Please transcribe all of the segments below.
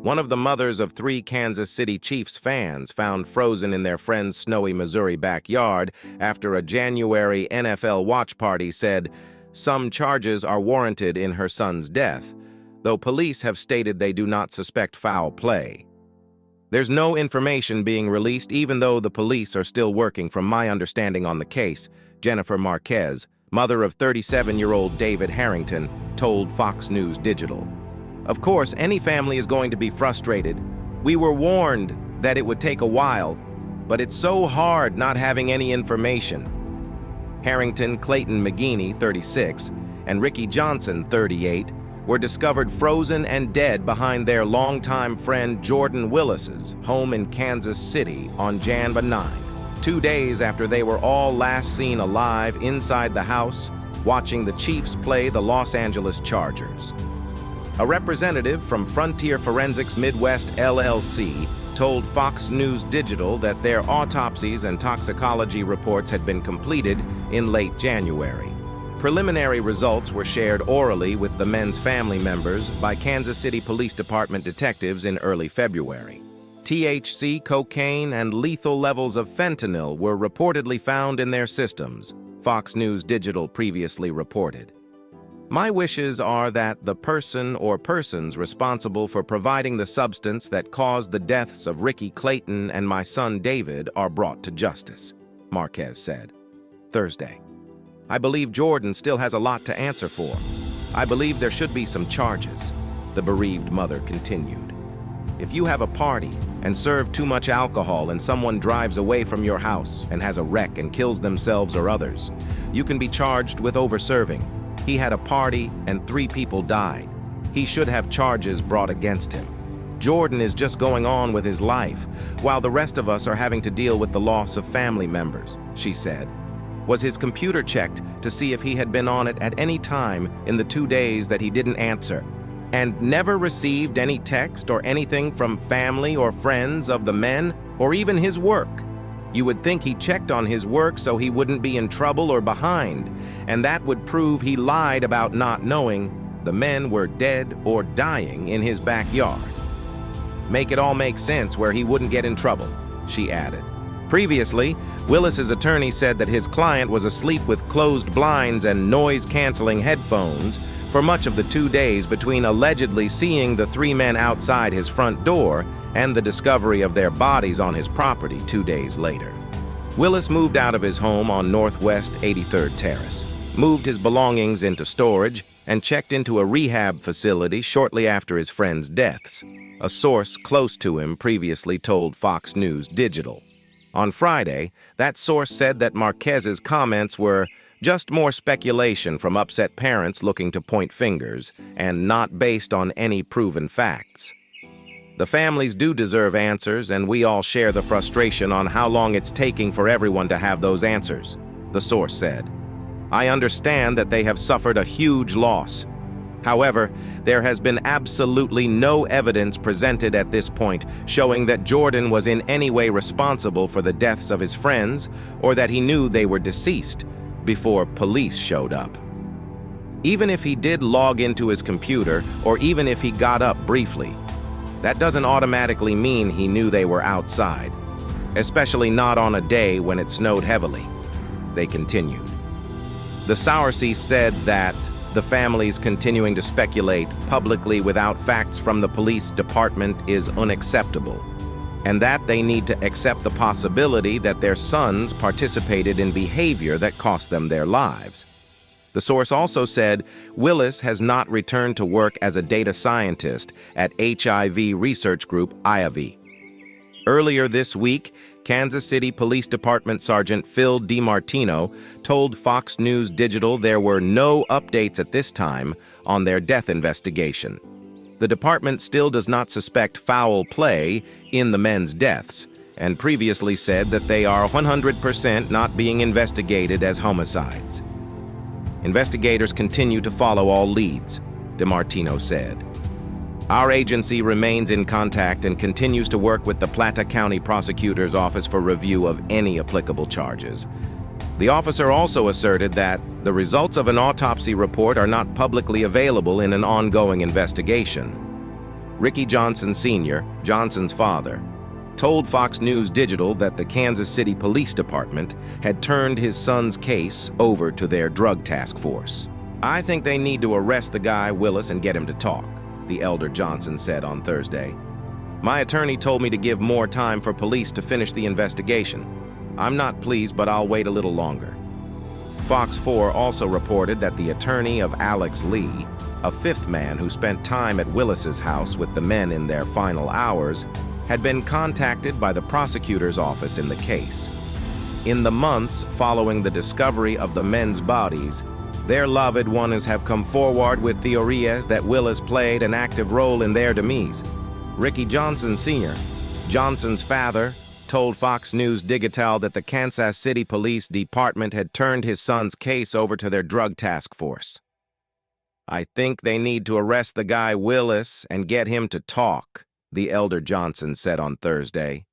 One of the mothers of 3 Kansas City Chiefs fans found frozen in their friend's snowy Missouri backyard after a January NFL watch party said some charges are warranted in her son's death, though police have stated they do not suspect foul play. There's no information being released even though the police are still working from my understanding on the case, Jennifer Marquez, mother of 37-year-old David Harrington, told Fox News Digital. Of course, any family is going to be frustrated. We were warned that it would take a while, but it's so hard not having any information. Harrington, Clayton McGeeney, 36, and Ricky Johnson, 38, were discovered frozen and dead behind their longtime friend Jordan Willis's home in Kansas City on January 9, 2 days after they were all last seen alive inside the house watching the Chiefs play the Los Angeles Chargers. A representative from Frontier Forensics Midwest LLC told Fox News Digital that their autopsies and toxicology reports had been completed in late January. Preliminary results were shared orally with the men's family members by Kansas City Police Department detectives in early February. THC, cocaine, and lethal levels of fentanyl were reportedly found in their systems, Fox News Digital previously reported. My wishes are that the person or persons responsible for providing the substance that caused the deaths of Ricky Clayton and my son David are brought to justice, Marquez said. Thursday. I believe Jordan still has a lot to answer for. I believe there should be some charges, the bereaved mother continued. If you have a party and serve too much alcohol and someone drives away from your house and has a wreck and kills themselves or others, you can be charged with overserving. He had a party and 3 people died. He should have charges brought against him. Jordan is just going on with his life, while the rest of us are having to deal with the loss of family members, she said. Was his computer checked to see if he had been on it at any time in the 2 days that he didn't answer, and never received any text or anything from family or friends of the men, or even his work? You would think he checked on his work so he wouldn't be in trouble or behind, and that would prove he lied about not knowing the men were dead or dying in his backyard. Make it all make sense where he wouldn't get in trouble, she added. Previously, Willis's attorney said that his client was asleep with closed blinds and noise-canceling headphones for much of the 2 days between allegedly seeing the 3 men outside his front door and the discovery of their bodies on his property 2 days later. Willis moved out of his home on Northwest 83rd Terrace, moved his belongings into storage, and checked into a rehab facility shortly after his friends' deaths, a source close to him previously told Fox News Digital. On Friday, that source said that Marquez's comments were just more speculation from upset parents looking to point fingers and not based on any proven facts. The families do deserve answers, and we all share the frustration on how long it's taking for everyone to have those answers, the source said. I understand that they have suffered a huge loss. However, there has been absolutely no evidence presented at this point showing that Jordan was in any way responsible for the deaths of his friends or that he knew they were deceased before police showed up. Even if he did log into his computer or even if he got up briefly, that doesn't automatically mean he knew they were outside, especially not on a day when it snowed heavily, they continued. The Sources said that the families continuing to speculate publicly without facts from the police department is unacceptable, and that they need to accept the possibility that their sons participated in behavior that cost them their lives. The source also said Willis has not returned to work as a data scientist at HIV research group IAVI. Earlier this week, Kansas City Police Department Sergeant Phil DiMartino told Fox News Digital there were no updates at this time on their death investigation. The department still does not suspect foul play in the men's deaths, and previously said that they are 100% not being investigated as homicides. Investigators continue to follow all leads, DiMartino said. Our agency remains in contact and continues to work with the Plata County Prosecutor's Office for review of any applicable charges. The officer also asserted that the results of an autopsy report are not publicly available in an ongoing investigation. Ricky Johnson Sr., Johnson's father, told Fox News Digital that the Kansas City Police Department had turned his son's case over to their drug task force. "I think they need to arrest the guy, Willis, and get him to talk," the elder Johnson said on Thursday. "My attorney told me to give more time for police to finish the investigation. I'm not pleased, but I'll wait a little longer." Fox 4 also reported that the attorney of Alex Lee, a fifth man who spent time at Willis's house with the men in their final hours, had been contacted by the prosecutor's office in the case. In the months following the discovery of the men's bodies, their loved ones have come forward with theories that Willis played an active role in their demise. Ricky Johnson Sr., Johnson's father, told Fox News Digital that the Kansas City Police Department had turned his son's case over to their drug task force. "I think they need to arrest the guy Willis and get him to talk," the elder Johnson said on Thursday.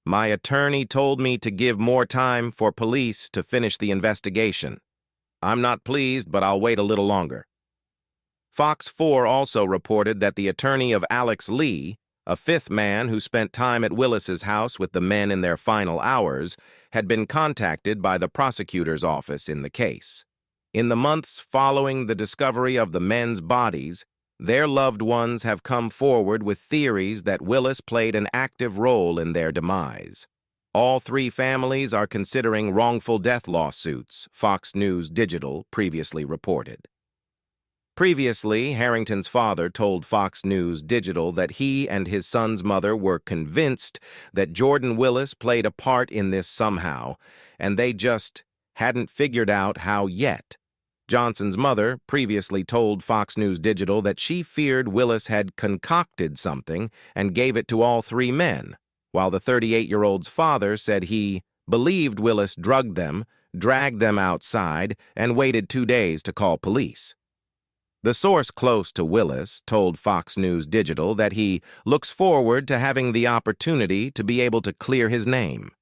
"My attorney told me to give more time for police to finish the investigation. I'm not pleased, but I'll wait a little longer." Fox 4 also reported that the attorney of Alex Lee, a fifth man who spent time at Willis's house with the men in their final hours, had been contacted by the prosecutor's office in the case. In the months following the discovery of the men's bodies, their loved ones have come forward with theories that Willis played an active role in their demise. All three families are considering wrongful death lawsuits, Fox News Digital previously reported. Previously, Harrington's father told Fox News Digital that he and his son's mother were convinced that Jordan Willis played a part in this somehow, and they just hadn't figured out how yet. Johnson's mother previously told Fox News Digital that she feared Willis had concocted something and gave it to all three men, while the 38-year-old's father said he believed Willis drugged them, dragged them outside, and waited 2 days to call police. The source close to Willis told Fox News Digital that he looks forward to having the opportunity to be able to clear his name.